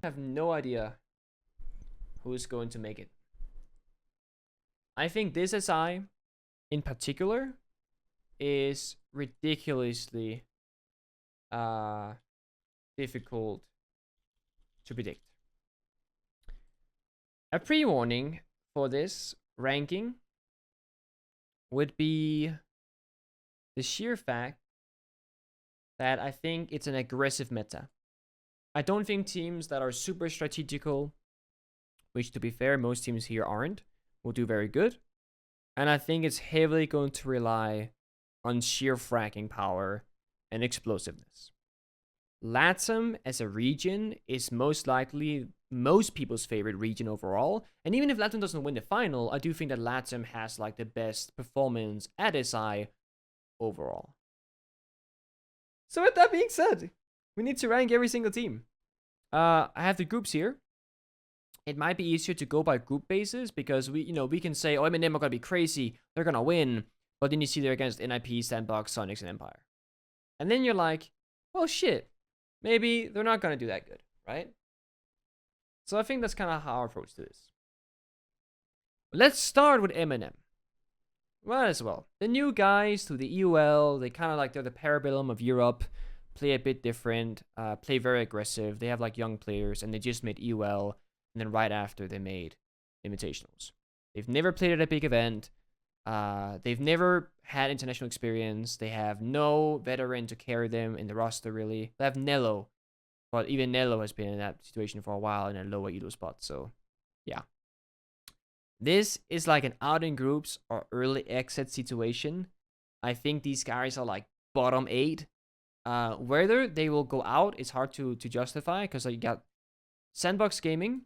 have no idea who's going to make it. I think this SI in particular is ridiculously difficult to predict. A pre-warning for this ranking would be the sheer fact that I think it's an aggressive meta. I don't think teams that are super strategical, which to be fair, most teams here aren't, will do very good. And I think it's heavily going to rely on sheer fracking power and explosiveness. LATAM as a region is most likely most people's favorite region overall. And even if LATAM doesn't win the final, I do think that LATAM has like the best performance at SI overall. So with that being said, we need to rank every single team. I have the groups here. It might be easier to go by group basis because we can say, oh, MNM are gonna be crazy, they're gonna win, but then you see they're against NIP, SANDBOX, Soniqs, and Empire, and then you're like, well, shit, maybe they're not gonna do that good, right? So I think that's kind of how I approach this. Let's start with MNM. Might as well. The new guys to the EUL, they kind of like they're the Parabellum of Europe. Play a bit different, play very aggressive. They have like young players, and they just made EUL, and then right after they made Invitationals. They've never played at a big event. They've never had international experience. They have no veteran to carry them in the roster, really. They have Nello, but even Nello has been in that situation for a while in a lower elo spot, so yeah. This is like an out in groups or early exit situation. I think these guys are like bottom 8. Whether they will go out is hard to justify because you got SANDBOX Gaming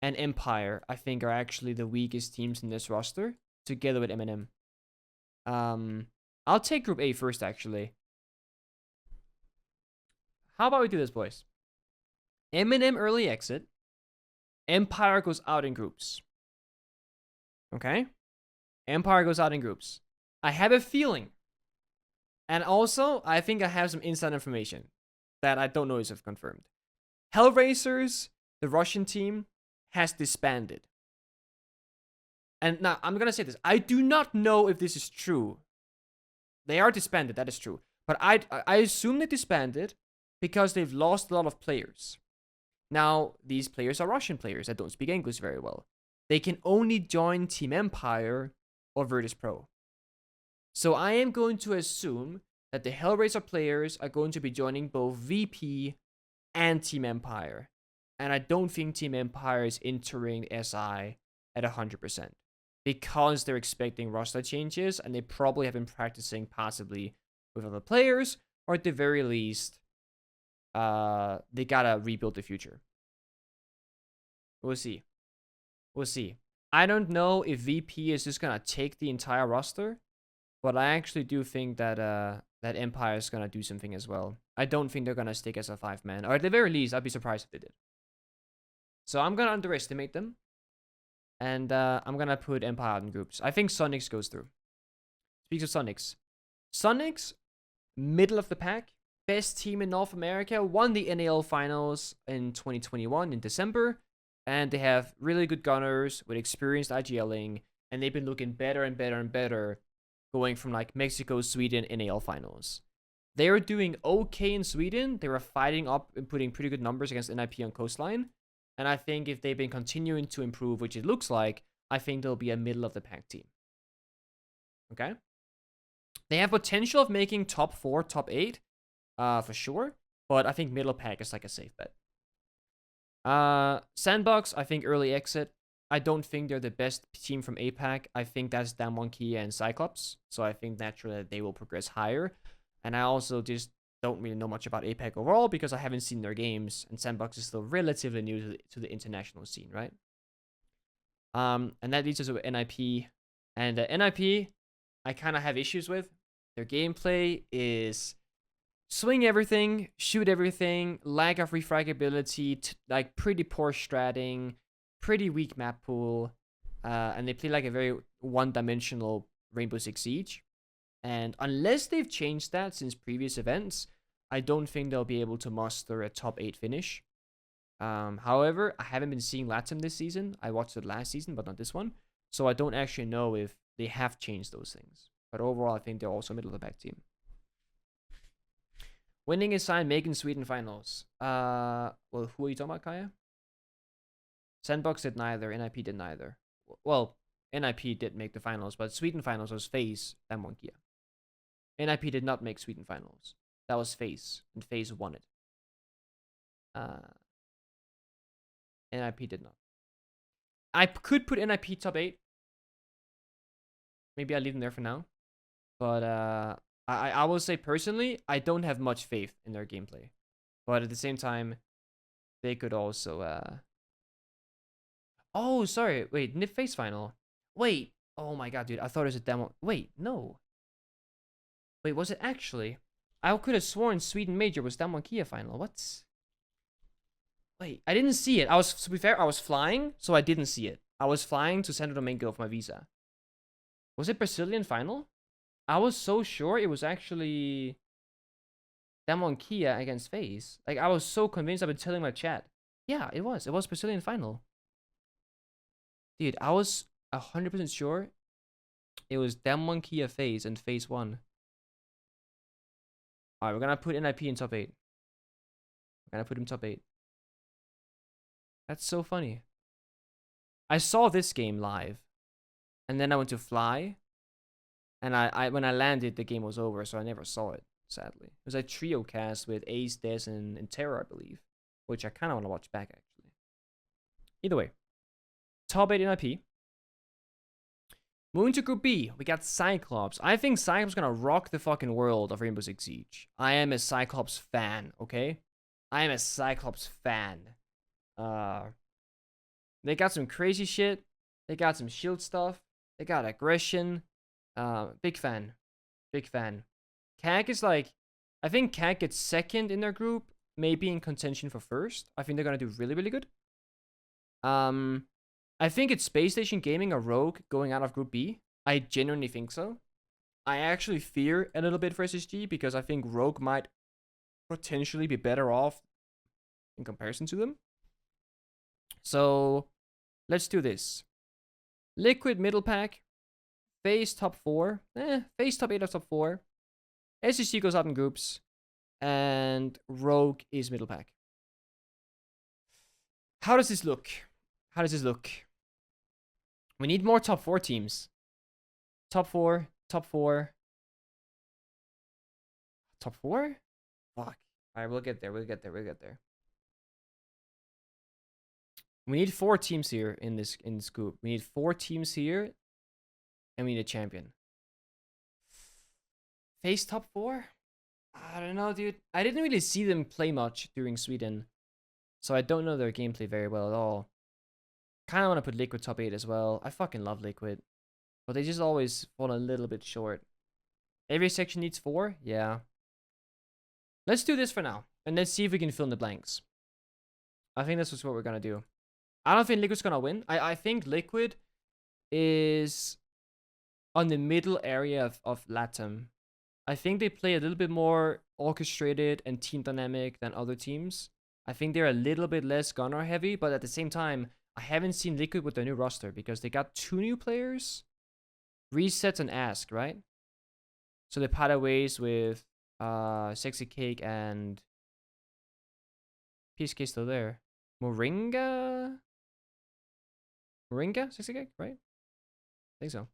and Empire, I think, are actually the weakest teams in this roster, together with MNM. I'll take Group A first, actually. How about we do this, boys? MNM early exit. Empire goes out in groups. Okay? Empire goes out in groups. I have a feeling. And also, I think I have some inside information that I don't know if confirmed. Hellraisers, the Russian team, has disbanded. And now, I'm going to say this. I do not know if this is true. They are disbanded, that is true. But I assume they disbanded because they've lost a lot of players. Now, these players are Russian players that don't speak English very well. They can only join Team Empire or Virtus Pro. So I am going to assume that the Hellraiser players are going to be joining both VP and Team Empire. And I don't think Team Empire is entering SI at 100%. Because they're expecting roster changes and they probably have been practicing possibly with other players. Or at the very least, they gotta rebuild the future. We'll see. We'll see. I don't know if VP is just gonna take the entire roster, but I actually do think that that Empire is gonna do something as well. I don't think they're gonna stick as a 5-man, or at the very least, I'd be surprised if they did. So I'm gonna underestimate them, and I'm gonna put Empire out in groups. I think Soniqs goes through. Speaks of Soniqs. Soniqs, middle of the pack, best team in North America, won the NAL finals in 2021 in December. And they have really good gunners with experienced IGLing. And they've been looking better and better and better going from like Mexico, Sweden, NAL finals. They were doing okay in Sweden. They were fighting up and putting pretty good numbers against NIP on Coastline. And I think if they've been continuing to improve, which it looks like, I think they'll be a middle of the pack team. Okay? They have potential of making top 4, top 8 for sure. But I think middle pack is like a safe bet. SANDBOX, I think early exit. I don't think they're the best team from APAC. I think that's Damonki and Cyclops. So I think naturally they will progress higher. And I also just don't really know much about APAC overall because I haven't seen their games. And SANDBOX is still relatively new to the international scene, right? And that leads us to NIP. And NIP, I kind of have issues with. Their gameplay is swing everything, shoot everything, lack of refragability, like pretty poor stratting, pretty weak map pool, and they play like a very one-dimensional Rainbow Six Siege. And unless they've changed that since previous events, I don't think they'll be able to muster a top 8 finish. However, I haven't been seeing LATAM this season. I watched it last season, but not this one. So I don't actually know if they have changed those things. But overall, I think they're also middle of the pack team. Winning is signed, making Sweden finals. Well, who are you talking about, Kaya? SANDBOX did neither. NIP did neither. Well, NIP did make the finals, but Sweden finals was FaZe and Monkia. NIP did not make Sweden finals. That was FaZe, and FaZe won it. NIP did not. I could put NIP top 8. Maybe I'll leave them there for now. But I will say personally, I don't have much faith in their gameplay. But at the same time, they could also... Oh, sorry. Wait, NIP FaZe final. Wait. Oh my god, dude. I thought it was a demo. Wait, no. Wait, was it actually? I could have sworn Sweden Major was Damwon Kia final. What? Wait, I didn't see it. To be fair, I was flying, so I didn't see it. I was flying to Santo Domingo for my visa. Was it Brazilian final? I was so sure it was actually Damwon Kia against FaZe. Like, I was so convinced. I've been telling my chat. Yeah, it was. It was Brazilian final. Dude, I was 100% sure it was Damwon Kia FaZe and FaZe won. Alright, we're gonna put NIP in top 8. We're gonna put him top 8. That's so funny. I saw this game live. And then I went to fly. And when I landed, the game was over, so I never saw it, sadly. It was a trio cast with Ace, Des, and Terror, I believe. Which I kind of want to watch back, actually. Either way. Top 8 NIP. Moving to Group B, we got Cyclops. I think Cyclops is going to rock the fucking world of Rainbow Six Siege. I am a Cyclops fan, okay? I am a Cyclops fan. They got some crazy shit. They got some shield stuff. They got aggression. Big fan. Big fan. CAG is like... I think CAG gets second in their group. Maybe in contention for first. I think they're going to do really, really good. I think it's Space Station Gaming or Rogue going out of Group B. I genuinely think so. I actually fear a little bit for SSG because I think Rogue might potentially be better off in comparison to them. So, let's do this. Liquid middle pack. FaZe top 4. FaZe top 8 or top 4. SSG goes out in groups. And Rogue is middle pack. How does this look? How does this look? We need more top 4 teams. Top 4. Top 4. Top 4? Fuck. Alright, we'll get there. We'll get there. We'll get there. We need 4 teams here in this group. We need 4 teams here. And we need a champion. FaZe top 4? I don't know, dude. I didn't really see them play much during Sweden. So I don't know their gameplay very well at all. Kind of want to put Liquid top 8 as well. I fucking love Liquid. But they just always fall a little bit short. Every section needs 4? Yeah. Let's do this for now. And let's see if we can fill in the blanks. I think that's what we're going to do. I don't think Liquid's going to win. I think Liquid is on the middle area of LATAM. I think they play a little bit more orchestrated and team dynamic than other teams. I think they're a little bit less gunner heavy, but at the same time, I haven't seen Liquid with their new roster because they got 2 new players. Resets and Ask, right? So they parted ways with Sexy Cake and PSK still there. Moringa? Moringa? Sexy Cake, right? I think so.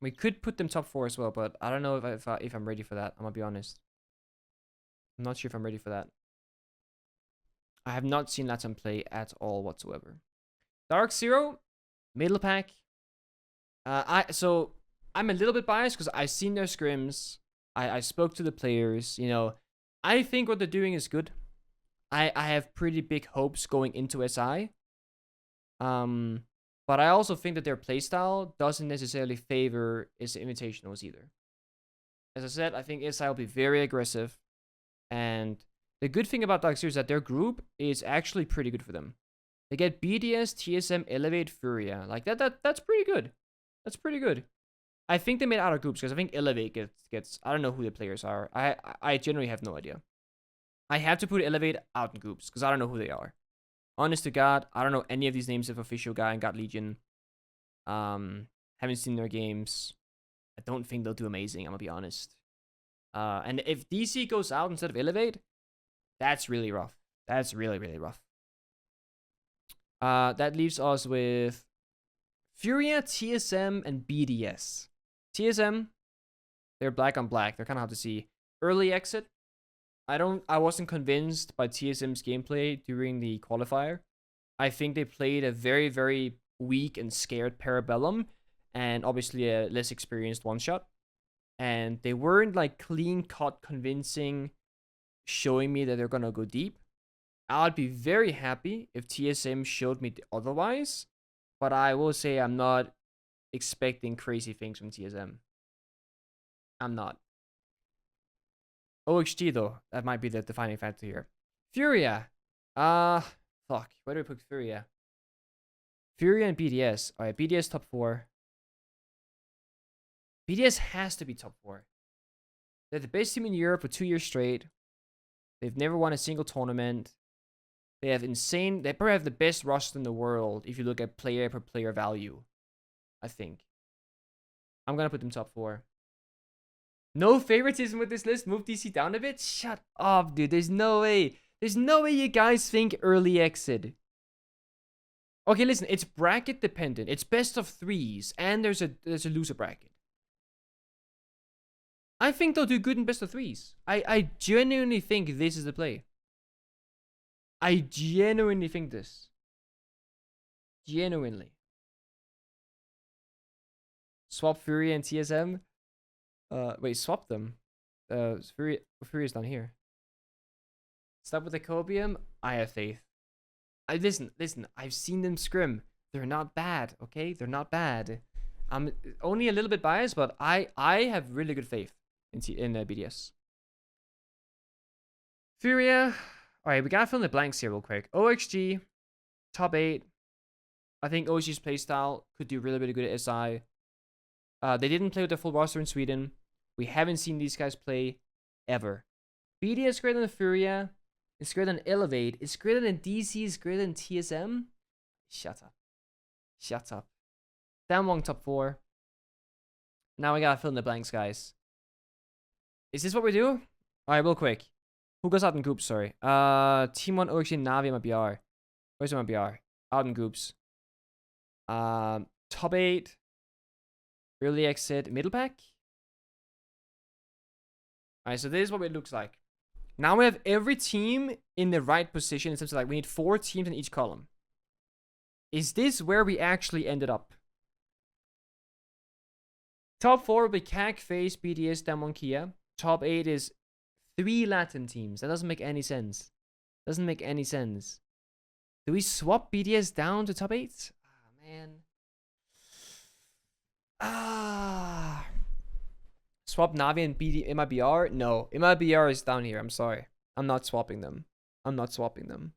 We could put them top 4 as well, but I don't know if I'm ready for that. I'm gonna be honest. I'm not sure if I'm ready for that. I have not seen LATAM play at all whatsoever. DarkZero, middle pack. So I'm a little bit biased because I've seen their scrims. I spoke to the players. You know, I think what they're doing is good. I have pretty big hopes going into SI. But I also think that their playstyle doesn't necessarily favor its invitationals either. As I said, I think SI will be very aggressive. And the good thing about DarkZero is that their group is actually pretty good for them. They get BDS, TSM, Elevate, FURIA. Like that's pretty good. That's pretty good. I think they made out of groups because I think Elevate gets I don't know who the players are. I generally have no idea. I have to put Elevate out in groups because I don't know who they are. Honest to God, I don't know any of these names of Official Guy and God Legion. Haven't seen their games. I don't think they'll do amazing, I'm gonna be honest. And if DC goes out instead of Elevate, that's really rough. That's really, really rough. That leaves us with FURIA, TSM, and BDS. TSM, they're black on black. They're kind of hard to see. Early exit. I wasn't convinced by TSM's gameplay during the qualifier. I think they played a very, very weak and scared Parabellum, and obviously a less experienced one-shot. And they weren't like clean-cut convincing, showing me that they're gonna go deep. I'd be very happy if TSM showed me otherwise, but I will say I'm not expecting crazy things from TSM. I'm not. OXG though, that might be the defining factor here. FURIA. Fuck. Where do we put FURIA? FURIA and BDS. Alright, BDS top 4. BDS has to be top 4. They're the best team in Europe for 2 years straight. They've never won a single tournament. They have insane... They probably have the best roster in the world if you look at player per player value. I think. I'm gonna put them top 4. No favoritism with this list. Move DC down a bit. Shut up, dude. There's no way. There's no way you guys think early exit. Okay, listen. It's bracket dependent. It's best of 3s, and there's a loser bracket. I think they'll do good in best of 3s. I genuinely think this is the play. I genuinely think this. Genuinely. Swap FURIA and TSM. Wait, swap them. FURIA's down here. Stop with the Cobium. I have faith. Listen. I've seen them scrim. They're not bad, okay? They're not bad. I'm only a little bit biased, but I have really good faith in BDS. FURIA. Alright, we gotta fill in the blanks here real quick. OXG. Top 8. I think OXG's playstyle could do really, really good at SI. They didn't play with their full roster in Sweden. We haven't seen these guys play ever. BDS is greater than FURIA. It's greater than Elevate. It's greater than DC. It's greater than TSM. Shut up. Shut up. Damwon top 4. Now we gotta fill in the blanks, guys. Is this what we do? Alright, real quick. Who goes out in groups? Sorry. Team 1, OXG, Navi, MIBR. Where's MIBR? Out in groups. Top 8. Early exit. Middle pack. Alright, so this is what it looks like. Now we have every team in the right position. In terms of like, we need 4 teams in each column. Is this where we actually ended up? Top 4 will be CAC, FaZe, BDS, Damwon, Kia. Top 8 is 3 Latin teams. That doesn't make any sense. Doesn't make any sense. Do we swap BDS down to top 8? Ah, man. Swap Navi and MIBR? No. MIBR is down here. I'm sorry. I'm not swapping them. I'm not swapping them.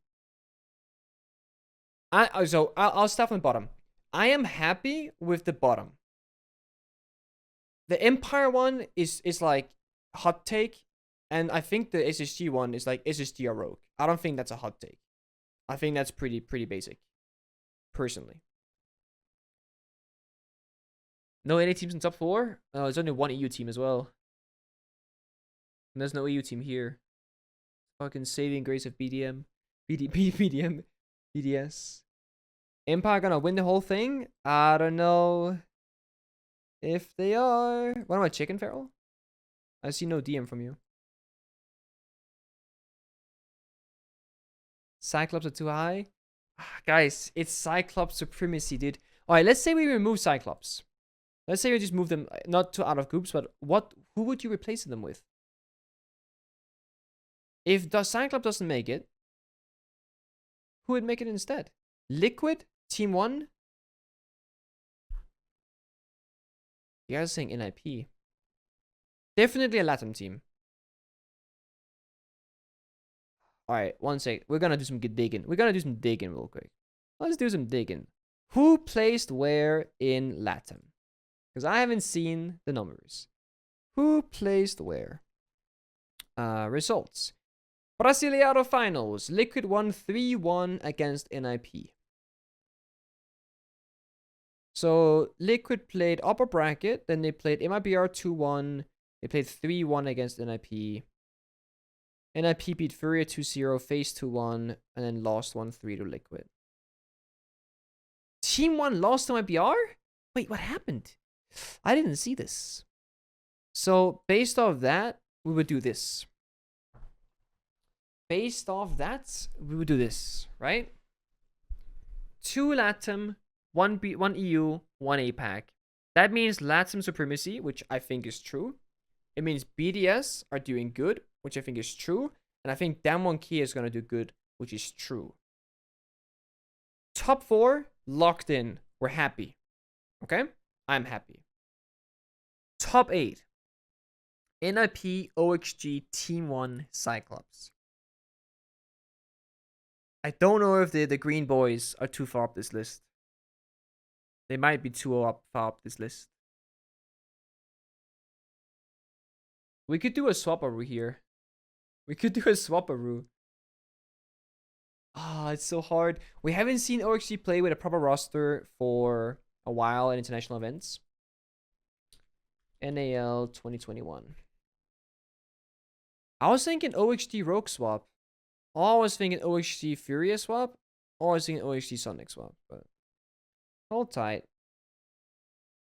I'll start from the bottom. I am happy with the bottom. The Empire one is like hot take. And I think the SSG one is like SSG or Rogue. I don't think that's a hot take. I think that's pretty basic. Personally. No NA teams in top 4? There's only one EU team as well. And there's no EU team here. Fucking saving grace of BDS. Empire gonna win the whole thing? I don't know if they are. What am I, Chicken Feral? I see no DM from you. Cyclops are too high? Guys, it's Cyclops supremacy, dude. Alright, let's say we remove Cyclops. Let's say we just move them, not to out of groups, but who would you replace them with? If the Cyclops doesn't make it, who would make it instead? Liquid? Team 1? You guys are saying NIP. Definitely a Latin team. Alright, one sec. We're gonna do some digging. We're gonna do some digging real quick. Let's do some digging. Who placed where in Latin? Because I haven't seen the numbers. Who placed where? Results. Brasileiro finals. Liquid won 3-1 against NIP. So Liquid played upper bracket, then they played MIBR 2-1. They played 3-1 against NIP. NIP beat FURIA 2-0, FaZe 2-1, and then lost 1-3 to Liquid. Team 1 lost to MIBR? Wait, what happened? I didn't see this. So based off that, we would do this. Based off that, we would do this, right? 2 LATAM, 1 EU, 1 APAC. That means LATAM supremacy, which I think is true. It means BDS are doing good, which I think is true. And I think Damwon Kia is going to do good, which is true. Top 4, locked in. We're happy. Okay? I'm happy. Top 8. NIP, OXG, Team 1, Cyclops. I don't know if the Green Boys are too far up this list. They might be too far up this list. We could do a swap-aroo here. We could do a swap-aroo. Ah, it's so hard. We haven't seen OXG play with a proper roster for a while in international events. NAL 2021. I was thinking OXG Rogue swap. I was thinking OXG FURIA swap. Or I was thinking OXG Soniqs swap. But hold tight.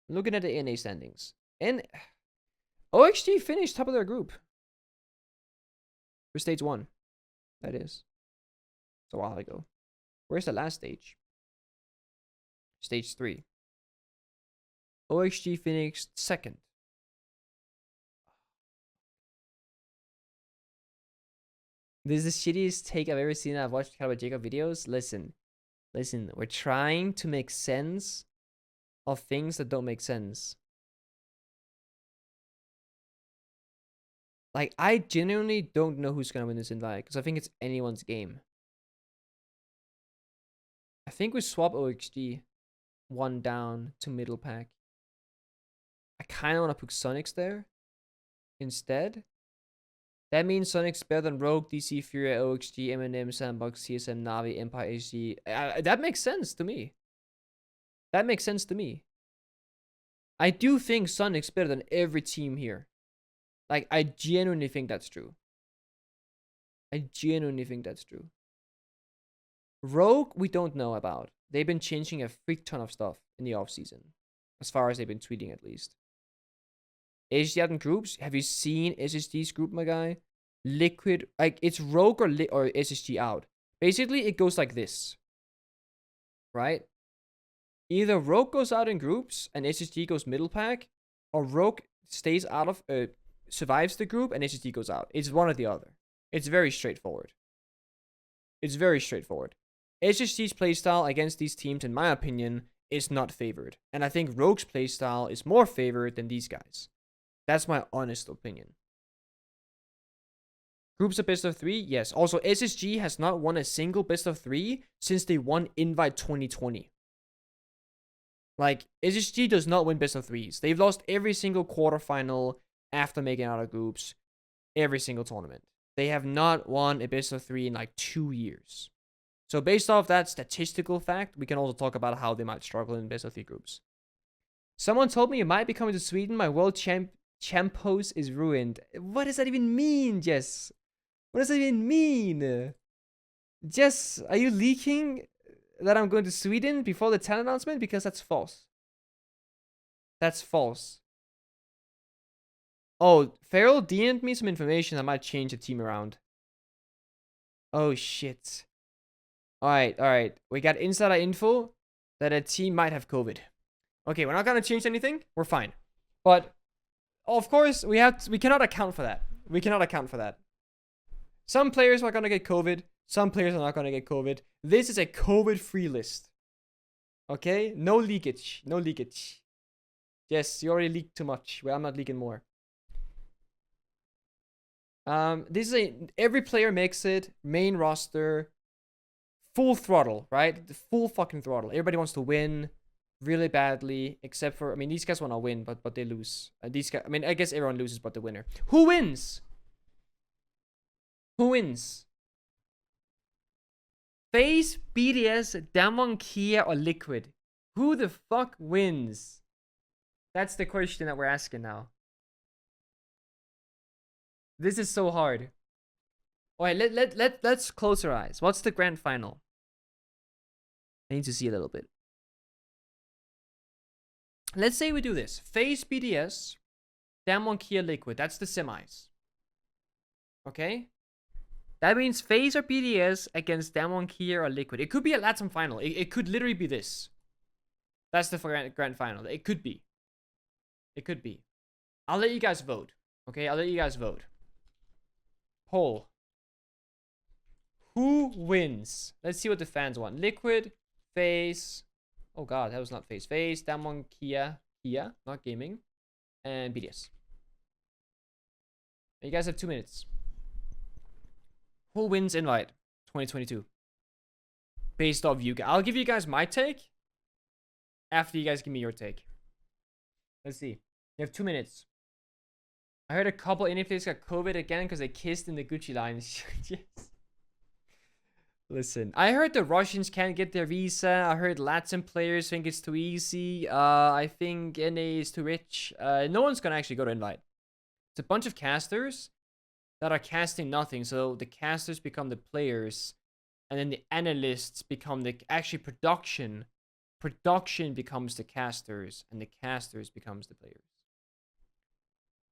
Looking at the NA standings. And OXG finished top of their group. For stage 1. That is. It's a while ago. Where's the last stage? Stage 3. OXG finished 2nd. This is the shittiest take I've ever seen. I've watched Caliber Jacob videos. Listen, we're trying to make sense of things that don't make sense. Like, I genuinely don't know who's gonna win this invite, because I think it's anyone's game. I think we swap OXG 1 down to middle pack. I kind of want to put Soniqs there instead. That means Soniqs better than Rogue, DC, FURIA, OXG, MNM, SANDBOX, CSM, Navi, Empire, HG. That makes sense to me. That makes sense to me. I do think Soniqs better than every team here. Like, I genuinely think that's true. I genuinely think that's true. Rogue, we don't know about. They've been changing a freak ton of stuff in the offseason. As far as they've been tweeting, at least. SSG out in groups. Have you seen SSG's group, my guy? Liquid, like, it's Rogue or SSG out. Basically, it goes like this. Right? Either Rogue goes out in groups and SSG goes middle pack, or Rogue stays out of, survives the group and SSG goes out. It's one or the other. It's very straightforward. It's very straightforward. SSG's playstyle against these teams, in my opinion, is not favored. And I think Rogue's playstyle is more favored than these guys. That's my honest opinion. Groups of best of 3? Yes. Also, SSG has not won a single best of 3 since they won Invite 2020. Like, SSG does not win best of 3s. They've lost every single quarterfinal after making out of groups. Every single tournament. They have not won a best of 3 in like 2 years. So based off that statistical fact, we can also talk about how they might struggle in best of 3 groups. Someone told me you might be coming to Sweden. My world champos is ruined. What does that even mean, Jess? What does that even mean? Jess, are you leaking that I'm going to Sweden before the talent announcement? Because that's false. That's false. Oh, Farrell DM'd me some information. I might change the team around. Oh, shit. Alright. We got insider info that a team might have COVID. Okay, we're not gonna change anything. We're fine. But, of course, we cannot account for that. We cannot account for that. Some players are gonna get COVID. Some players are not gonna get COVID. This is a COVID-free list. Okay? No leakage. No leakage. Yes, you already leaked too much. Well, I'm not leaking more. This is every player makes it. Main roster. Full throttle, right? The full fucking throttle. Everybody wants to win really badly, except for, I mean, these guys want to win, but they lose. These guys, I mean, I guess everyone loses but the winner. Who wins? Who wins? FaZe, BDS, Damwon, Kia, or Liquid? Who the fuck wins? That's the question that we're asking now. This is so hard. Alright, let's close our eyes. What's the grand final? I need to see a little bit. Let's say we do this. FaZe, BDS, Damwon, Kia, Liquid. That's the semis. Okay? That means FaZe or BDS against Damwon, Kia, or Liquid. It could be a LATAM final. It could literally be this. That's the grand final. It could be. It could be. I'll let you guys vote. Okay? I'll let you guys vote. Poll. Who wins? Let's see what the fans want. Liquid, FaZe. Oh god, that was not FaZe. FaZe, Damwon, Kia, not gaming, and BDS. You guys have 2 minutes. Who wins Invite 2022? Based off you guys. I'll give you guys my take after you guys give me your take. Let's see. You have 2 minutes. I heard a couple indie players got COVID again because they kissed in the Gucci line. Yes. Listen, I heard the Russians can't get their visa. I heard Latin players think it's too easy. I think NA is too rich. No one's gonna actually go to Invite. It's a bunch of casters that are casting nothing. So the casters become the players, and then the analysts become the actually production. Production becomes the casters, and the casters becomes the players.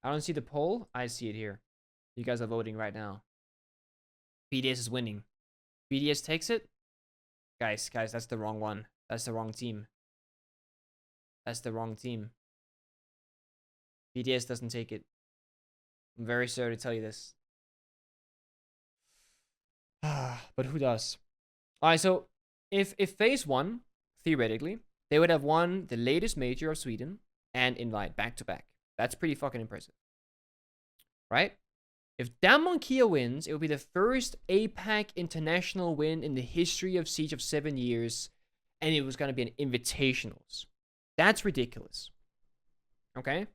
I don't see the poll. I see it here. You guys are voting right now. BDS is winning. BDS takes it. Guys, that's the wrong one. That's the wrong team. That's the wrong team. BDS doesn't take it. I'm very sorry to tell you this. But who does? Alright, so if FaZe won, theoretically, they would have won the latest major of Sweden and Invite back to back. That's pretty fucking impressive. Right? If Damwon Kia wins, it will be the first APAC international win in the history of Siege of 7 years, and it was going to be an invitationals. That's ridiculous. Okay?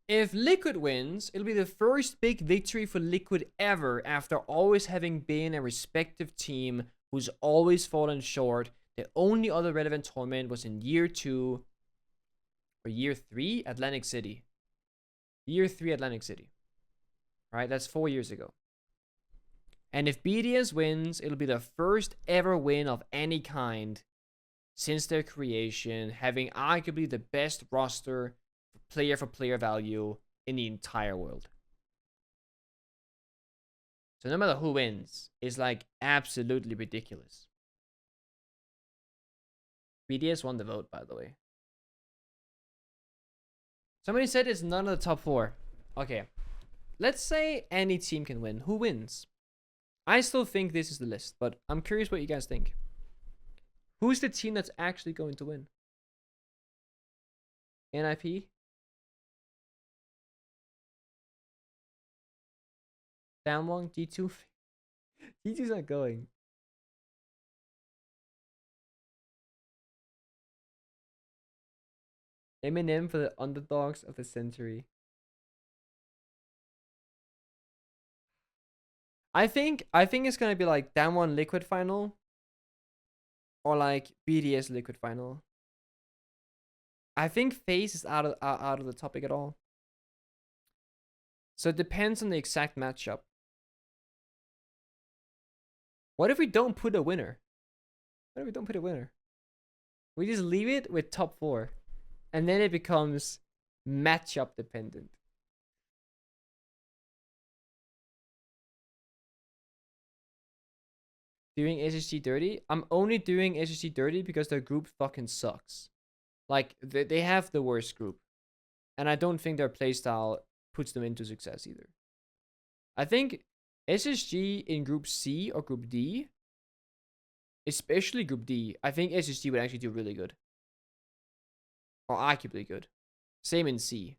If Liquid wins, it'll be the first big victory for Liquid ever after always having been a respective team who's always fallen short. The only other relevant tournament was in year 2 or year 3, Atlantic City. Year 3, Atlantic City. Right, that's 4 years ago. And if BDS wins, it'll be the first ever win of any kind since their creation, having arguably the best roster for player value in the entire world. So no matter who wins, it's like absolutely ridiculous. BDS won the vote, by the way. Somebody said it's none of the top 4. Okay. Let's say any team can win. Who wins? I still think this is the list, but I'm curious what you guys think. Who's the team that's actually going to win? NIP? Damwon? G2? G2's not going. MNM for the underdogs of the century. I think it's gonna be like Damwon Liquid final, or like BDS Liquid final. I think FaZe is out of the topic at all. So it depends on the exact matchup. What if we don't put a winner? What if we don't put a winner? We just leave it with top 4, and then it becomes matchup dependent. Doing SSG dirty? I'm only doing SSG dirty because their group fucking sucks. Like, they have the worst group. And I don't think their playstyle puts them into success either. I think SSG in Group C or Group D, especially Group D, I think SSG would actually do really good. Or arguably good. Same in C.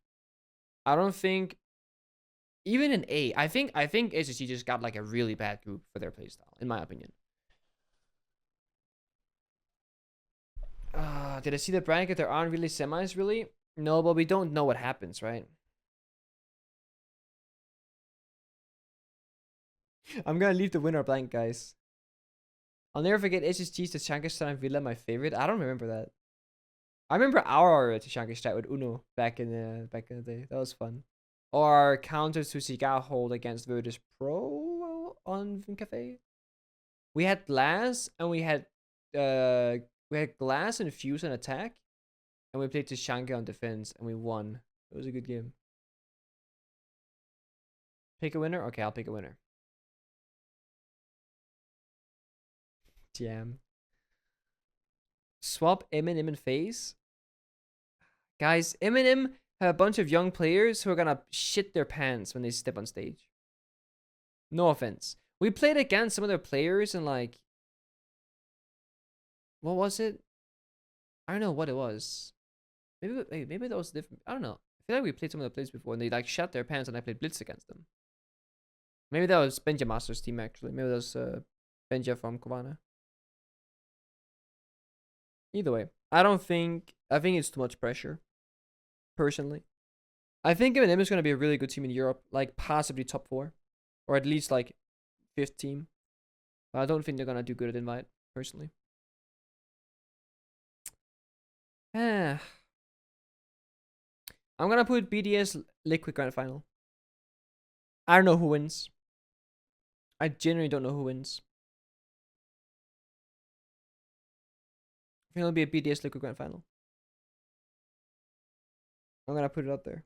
I don't think... Even in A, I think SSG just got like a really bad group for their playstyle, in my opinion. Did I see the bracket? There aren't really semis, really? No, but we don't know what happens, right? I'm gonna leave the winner blank, guys. I'll never forget SSG's Tashankistan Villa, my favorite. I don't remember that. I remember our Tashankistan with Uno back in the day. That was fun. Or counter to Cigar Hold against Virtus Pro on Cafe. We had glass and we had glass and fuse and attack, and we played Tashanka on defense and we won. It was a good game. Pick a winner? Okay, I'll pick a winner. Jam. Swap MNM and FaZe. Guys, MNM have a bunch of young players who are gonna shit their pants when they step on stage. No offense. We played against some of their players and like, what was it? I don't know what it was. Maybe that was different. I don't know. I feel like we played some of the players before and they like shat their pants and I played Blitz against them. Maybe that was Benja Master's team actually. Maybe that was Benja from Kovana. Either way, I think it's too much pressure. Personally, I think M&M is going to be a really good team in Europe, like possibly top 4, or at least like 5th team. But I don't think they're going to do good at Invite, personally. I'm going to put BDS Liquid Grand Final. I don't know who wins. I genuinely don't know who wins. I think it'll be a BDS Liquid Grand Final. I'm gonna put it up there.